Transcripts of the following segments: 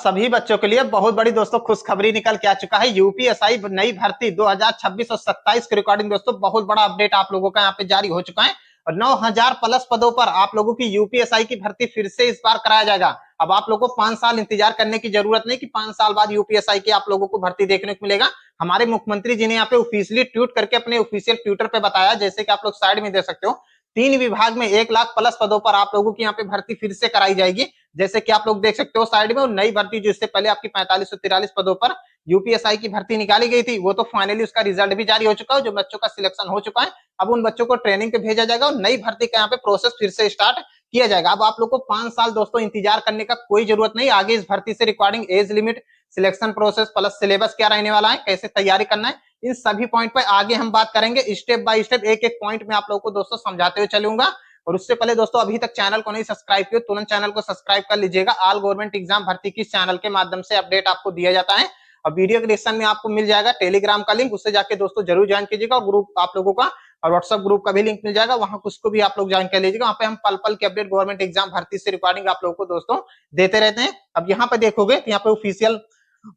सभी बच्चों के लिए बहुत बड़ी दोस्तों खुशखबरी निकल के आ चुका है। यूपीएसआई नई भर्ती 2026 और 27 के रिकॉर्डिंग दोस्तों बहुत बड़ा अपडेट आप लोगों का यहाँ पे जारी हो चुका है और 9000 प्लस पदों पर आप लोगों की यूपीएसआई की भर्ती फिर से इस बार कराया जाएगा। अब आप लोगों को 5 साल इंतजार करने की जरूरत नहीं कि 5 साल बाद यूपीएसआई की आप लोगों को भर्ती देखने को मिलेगा। हमारे मुख्यमंत्री जी ने यहाँ पे ऑफिशियली ट्वीट करके अपने ऑफिशियल ट्विटर पे बताया, जैसे कि आप लोग साइड में देख सकते हो, 3 विभाग में 1 लाख प्लस पदों पर आप लोगों की यहाँ पे भर्ती फिर से कराई जाएगी। जैसे कि आप लोग देख सकते हो साइड में, और नई भर्ती जो इससे पहले आपकी 4543 पदों पर यूपीएसआई की भर्ती निकाली गई थी, वो तो फाइनली उसका रिजल्ट भी जारी हो चुका है, जो बच्चों का सिलेक्शन हो चुका है। अब उन बच्चों को ट्रेनिंग पे भेजा जाएगा और नई भर्ती का यहाँ पे प्रोसेस फिर से स्टार्ट किया जाएगा। अब आप लोग को 5 साल दोस्तों इंतजार करने का कोई जरूरत नहीं। आगे इस भर्ती से recording, age limit, selection process plus syllabus क्या रहने वाला है, कैसे तैयारी करना है, इन सभी पॉइंट पर आगे हम बात करेंगे। स्टेप बाय स्टेप एक एक पॉइंट में आप लोगों को दोस्तों समझाते हुए चलूंगा। और उससे पहले दोस्तों अभी तक चैनल को नहीं सब्सक्राइब किया, तुरंत चैनल को सब्सक्राइब कर लीजिएगा। ऑल गवर्नमेंट एग्जाम भर्ती किस चैनल के माध्यम से अपडेट आपको दिया जाता है, और वीडियो के डिस्क्रिप्शन में आपको मिल जाएगा टेलीग्राम का लिंक, उससे जाके दोस्तों जरूर ज्वाइन कीजिएगा। और ग्रुप आप लोगों का और व्हाट्सएप ग्रुप का भी लिंक मिल जाएगा, वहां उसको भी आप लोग ज्वाइन कर लीजिएगा। वहां पे हम पल पल के अपडेट गवर्नमेंट एग्जाम भर्ती से रिकॉर्डिंग आप लोगों को दोस्तों देते रहते हैं। अब यहाँ पे देखोगे तो यहाँ पे ऑफिशियल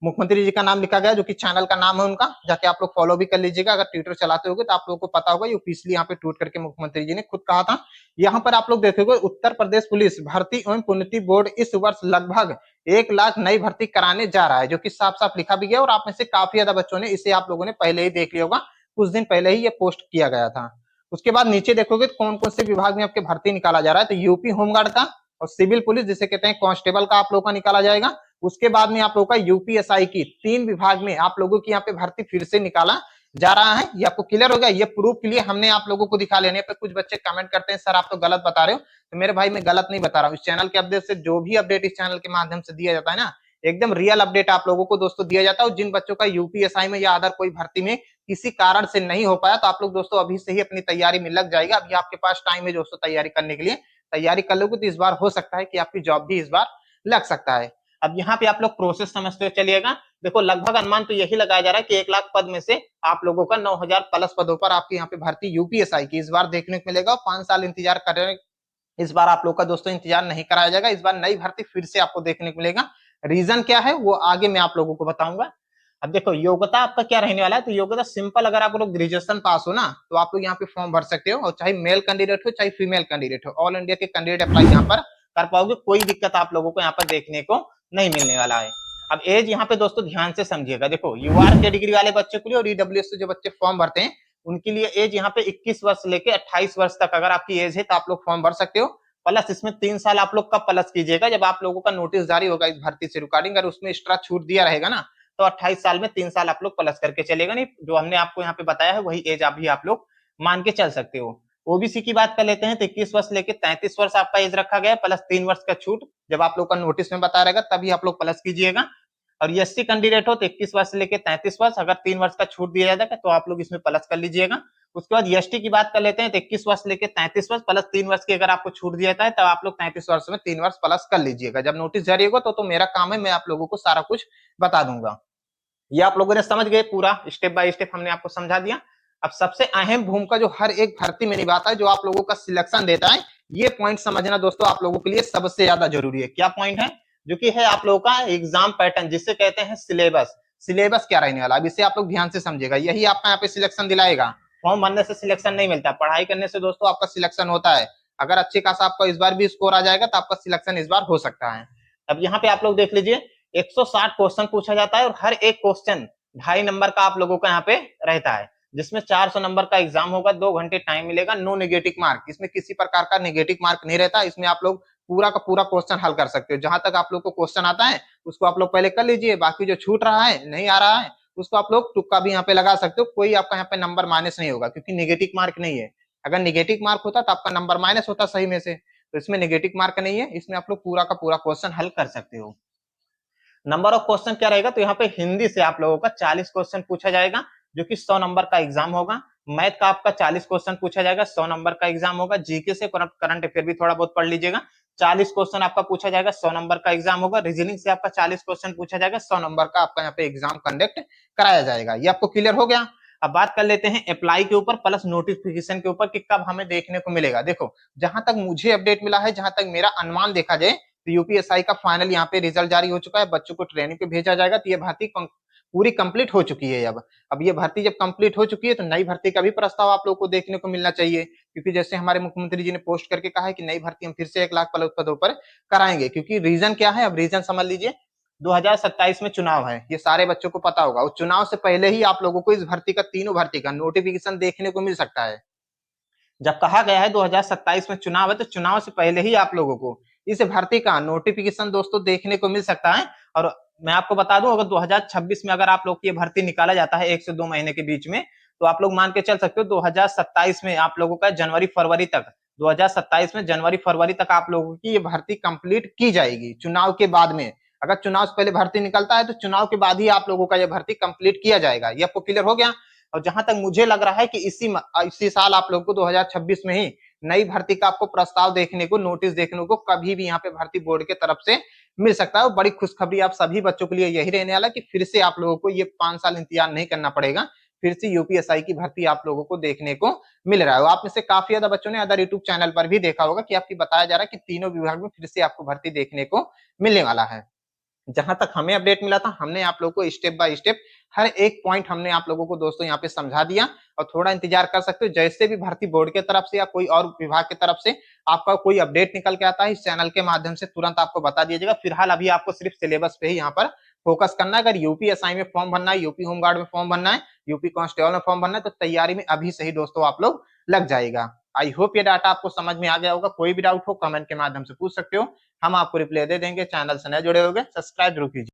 मुख्यमंत्री जी का नाम लिखा गया, जो कि चैनल का नाम है उनका, जाके आप लोग फॉलो भी कर लीजिएगा। अगर ट्विटर चलाते होगे तो आप लोगों को पता होगा, ये ऑफिशियली यहाँ पे ट्वीट करके मुख्यमंत्री जी ने खुद कहा था। यहाँ पर आप लोग देखोगे उत्तर प्रदेश पुलिस भर्ती एवं प्रोन्नति बोर्ड इस वर्ष लगभग 1 लाख नई भर्ती कराने जा रहा है, जो कि साफ साफ लिखा भी गया और आप में से काफी ज्यादा बच्चों ने इसे आप लोगों ने पहले ही देख लिया होगा, कुछ दिन पहले ही ये पोस्ट किया गया था। उसके बाद नीचे देखोगे तो कौन कौन से विभाग में आपके भर्ती निकाला जा रहा है, तो यूपी होमगार्ड का और सिविल पुलिस जिसे कहते हैं कांस्टेबल का आप लोगों का निकाला जाएगा। उसके बाद में आप लोगों का यूपीएसआई की 3 विभाग में आप लोगों की यहाँ पे भर्ती फिर से निकाला जा रहा है। ये आपको क्लियर हो गया। ये प्रूफ के लिए हमने आप लोगों को दिखा लेने पे कुछ बच्चे कमेंट करते हैं सर आप तो गलत बता रहे हो, तो मेरे भाई मैं गलत नहीं बता रहा हूँ। इस चैनल के अपडेट से जो भी अपडेट इस चैनल के माध्यम से दिया जाता है ना, एकदम रियल अपडेट आप लोगों को दोस्तों दिया जाता है। और जिन बच्चों का यूपीएसआई में या अदर कोई भर्ती में किसी कारण से नहीं हो पाया, तो आप लोग दोस्तों अभी से ही अपनी तैयारी में लग जाएगा। अभी आपके पास टाइम है दोस्तों तैयारी करने के लिए, तैयारी कर लोगे तो इस बार हो सकता है कि आपकी जॉब भी इस बार लग सकता है। अब यहाँ पे आप लोग प्रोसेस समझते हुए चलिएगा। देखो लगभग अनुमान तो यही लगाया जा रहा है कि 1 लाख पद में से आप लोगों का 9000 प्लस पदों पर आपकी यहाँ पे भर्ती यूपीएसआई की इस बार देखने को मिलेगा। 5 साल इंतजार कर रहे हैं, इस बार आप लोग का दोस्तों इंतजार नहीं कराया जाएगा। इस बार नई भर्ती फिर से आपको देखने को मिलेगा। रीजन क्या है वो आगे मैं आप लोगों को बताऊंगा। अब देखो योग्यता आपका क्या रहने वाला है, तो योग्यता सिंपल, अगर आप लोग ग्रेजुएशन पास हो ना तो आप लोग यहाँ पे फॉर्म भर सकते हो, और चाहे मेल कैंडिडेट हो चाहे फीमेल कैंडिडेट हो, ऑल इंडिया के कैंडिडेट अप्लाई यहाँ पर कर पाओगे। कोई दिक्कत आप लोगों को यहाँ पर देखने को नहीं मिलने वाला है। अब एज यहाँ पे दोस्तों ध्यान से समझिएगा। देखो यूआर कैटेगरी वाले बच्चों के लिए और ईडब्ल्यूएस से जो बच्चे फॉर्म भरते हैं उनके लिए एज यहाँ पे 21 वर्ष लेके 28 वर्ष तक अगर आपकी एज है तो आप लोग फॉर्म भर सकते हो। प्लस इसमें 3 साल आप लोग कब प्लस कीजिएगा, जब आप लोगों का नोटिस जारी होगा इस भर्ती से रिकॉर्डिंग, अगर उसमें एक्स्ट्रा छूट दिया रहेगा ना तो 28 साल में 3 साल आप लोग प्लस करके चलेगा। नहीं जो हमने आपको यहाँ पे बताया है वही एज अभी आप लोग मान के चल सकते हो। ओबीसी की बात कर लेते हैं तो 21 वर्ष लेके 33 वर्ष आपका एज रखा गया, प्लस 3 वर्ष का छूट जब आप लोग का नोटिस में बताया रहेगा तभी आप लोग प्लस कीजिएगा। और एससी कैंडिडेट हो तो 21 वर्ष लेके 33 वर्ष, अगर 3 वर्ष का छूट दिया जाएगा तो आप लोग इसमें प्लस कर लीजिएगा। उसके बाद एसटी की बात कर लेते हैं तो 21 वर्ष लेके 33 वर्ष प्लस 3 वर्ष की अगर आपको छूट दिया जाता है तब आप लोग 33 वर्ष में 3 वर्ष प्लस कर लीजिएगा। जब नोटिस जारी होगा तो मेरा काम है, मैं आप लोगों को सारा कुछ बता दूंगा। ये आप लोगों ने समझ गए, पूरा स्टेप बाय स्टेप हमने आपको समझा दिया। अब सबसे अहम भूमिका जो हर एक भर्ती में निभाता है, जो आप लोगों का सिलेक्शन देता है, ये पॉइंट समझना दोस्तों आप लोगों के लिए सबसे ज्यादा जरूरी है। क्या पॉइंट है? जो कि है आप लोगों का एग्जाम पैटर्न, जिसे कहते हैं सिलेबस। सिलेबस क्या रहने वाला है इसे आप लोग ध्यान से समझिएगा, यही आपका यहाँ पे सिलेक्शन दिलाएगा। फॉर्म भरने से सिलेक्शन नहीं मिलता, पढ़ाई करने से दोस्तों आपका सिलेक्शन होता है। अगर अच्छे खासा आपका इस बार भी स्कोर आ जाएगा तो आपका सिलेक्शन इस बार हो सकता है। अब यहाँ पे आप लोग देख लीजिए 160 क्वेश्चन पूछा जाता है और हर एक क्वेश्चन 2.5 नंबर का आप लोगों का यहाँ पे रहता है, जिसमें 400 नंबर का एग्जाम होगा, 2 घंटे टाइम मिलेगा, नो नेगेटिव मार्क, इसमें किसी प्रकार का नेगेटिव मार्क नहीं रहता। इसमें आप लोग पूरा का पूरा क्वेश्चन हल कर सकते हो। जहां तक आप लोग को क्वेश्चन आता है उसको आप लोग पहले कर लीजिए, बाकी जो छूट रहा है नहीं आ रहा है उसको आप लोग तुक्का भी यहाँ पे लगा सकते हो। कोई आपका यहाँ पे नंबर माइनस नहीं होगा, क्योंकि नेगेटिव मार्क नहीं है। अगर नेगेटिव मार्क होता तो आपका नंबर माइनस होता सही में से, तो इसमें नेगेटिव मार्क नहीं है, इसमें आप लोग पूरा का पूरा क्वेश्चन हल कर सकते हो। नंबर ऑफ क्वेश्चन क्या रहेगा, तो यहाँ पे हिंदी से आप लोगों का 40 क्वेश्चन पूछा जाएगा, जो कि 100 नंबर का एग्जाम होगा। मैथ का आपका 40 क्वेश्चन पूछा जाएगा, 100 नंबर का एग्जाम होगा। जीके से करंट अफेयर भी थोड़ा बहुत पढ़ लीजिएगा, 40 क्वेश्चन आपका पूछा जाएगा, 100 नंबर का एग्जाम होगा। रीजनिंग से आपका 40 क्वेश्चन पूछा जाएगा, 100 नंबर का आपका यहाँ पे एग्जाम कंडक्ट कराया जाएगा। ये आपको क्लियर हो गया। अब बात कर लेते हैं अप्लाई के ऊपर प्लस नोटिफिकेशन के ऊपर कि कब हमें देखने को मिलेगा। देखो जहां तक मुझे अपडेट मिला है, जहां तक मेरा अनुमान देखा जाए, तो यूपीएसआई का फाइनल यहाँ पे रिजल्ट जारी हो चुका है, बच्चों को ट्रेनिंग पे भेजा जाएगा। तो ये भर्ती पूरी कंप्लीट हो चुकी है। अब ये भर्ती जब कंप्लीट हो चुकी है तो नई भर्ती का भी प्रस्ताव आप लोग को देखने को मिलना चाहिए, क्योंकि जैसे हमारे मुख्यमंत्री जी ने पोस्ट करके कहा है कि नई भर्ती हम फिर से 1 लाख पदों पर कराएंगे। क्योंकि रीजन क्या है, अब रीजन समझ लीजिए, 2027 में चुनाव है, ये सारे बच्चों को पता होगा। उस चुनाव से पहले ही आप लोगों को इस भर्ती का, तीनों भर्ती का नोटिफिकेशन देखने को मिल सकता है। जब कहा गया है 2027 में चुनाव है, तो चुनाव से पहले ही आप लोगों को इस भर्ती का नोटिफिकेशन दोस्तों देखने को मिल सकता है। और मैं आपको बता दूं, अगर 2026 में अगर आप लोग की ये भर्ती निकाला जाता है 1 से 2 महीने के बीच में, तो आप लोग मान के चल सकते हो 2027 में आप लोगों का जनवरी फरवरी तक, 2027 में जनवरी फरवरी तक आप लोगों की ये भर्ती कंप्लीट की जाएगी। चुनाव के बाद में, अगर चुनाव से पहले भर्ती निकलता है तो चुनाव के बाद ही आप लोगों का ये भर्ती कंप्लीट किया जाएगा। ये आपको क्लियर हो गया। और जहां तक मुझे लग रहा है कि इसी साल आप लोग को 2026 में ही नई भर्ती का आपको प्रस्ताव देखने को, नोटिस देखने को कभी भी यहाँ पे भर्ती बोर्ड के तरफ से मिल सकता है। बड़ी खुशखबरी आप सभी बच्चों के लिए यही रहने वाला कि फिर से आप लोगों को ये 5 साल इंतजार नहीं करना पड़ेगा, फिर से यूपीएसआई की भर्ती आप लोगों को देखने को मिल रहा है। आप में से काफी ज्यादा बच्चों ने अदर यूट्यूब चैनल पर भी देखा होगा कि आपकी बताया जा रहा है कि तीनों विभाग में फिर से आपको भर्ती देखने को मिलने वाला है। जहां तक हमें अपडेट मिला था, हमने आप लोगों को स्टेप बाय स्टेप हर एक पॉइंट हमने आप लोगों को दोस्तों यहाँ पे समझा दिया। और थोड़ा इंतजार कर सकते हो, जैसे भी भर्ती बोर्ड के तरफ से या कोई और विभाग की तरफ से आपका कोई अपडेट निकल के आता है, इस चैनल के माध्यम से तुरंत आपको बता दिया जाएगा। फिलहाल अभी आपको सिर्फ सिलेबस पे ही यहाँ पर फोकस करना है। अगर यूपीएसआई में फॉर्म भरना है, यूपी होमगार्ड में फॉर्म भरना है, यूपी कांस्टेबल में फॉर्म भरना है, तो तैयारी में अभी से ही दोस्तों आप लोग लग जाएगा। आई होप ये डाटा आपको समझ में आ गया होगा। कोई भी डाउट हो कमेंट के माध्यम से पूछ सकते हो, हम आपको रिप्लाई दे देंगे। चैनल से नए जुड़े होंगे सब्सक्राइब जरूर कीजिए।